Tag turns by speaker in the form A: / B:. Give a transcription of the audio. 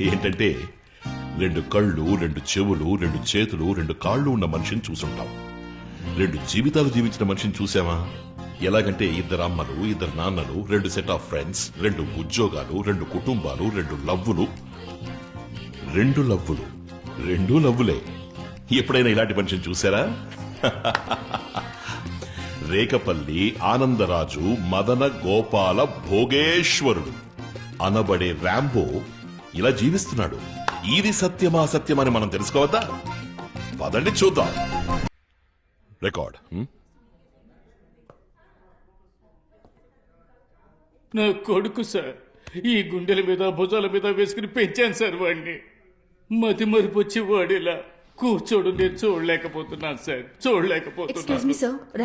A: ఏంటంటే 2 కళ్ళు 2 చెవులు 2 చేతులు 2 కాళ్ళు ఉన్న మనిషిని చూసుంటాం. 2 జీవితాలు జీవించిన మనిషిని చూసామా? ఎలాగంటే 2 అమ్మలు 2 నాన్నలు 2 సెట్ ఆఫ్ ఫ్రెండ్స్ 2 ఉద్యోగాలు 2 కుటుంబాలు 2 లవ్వులు 2 లవ్వులు 2 లవ్వులే. ఎప్పుడైనా ఇలాంటి మనిషిని చూసారా? రేకపల్లి ఆనందరాజు మదన గోపాల భోగేశ్వరుడు అనబడే ర్యాంబో ఇలా జీవిస్తున్నాడు. ఇది సత్యమా సత్యమని మనం తెలుసుకోవద్దా? పదండి చూద్దాం. రికార్డ్.
B: నా కొడుకు సార్, ఈ గుండెల మీద భుజాల మీద వేసుకుని పెంచాను సార్ వాడిని. మతి మరిపొచ్చి వచ్చి వాడిలా కూర్చోడు నేను చూడలేకపోతున్నాను సార్,
C: ఎక్స్క్యూజ్ మీ
B: చూడలేకపోతున్నాను.
C: సార్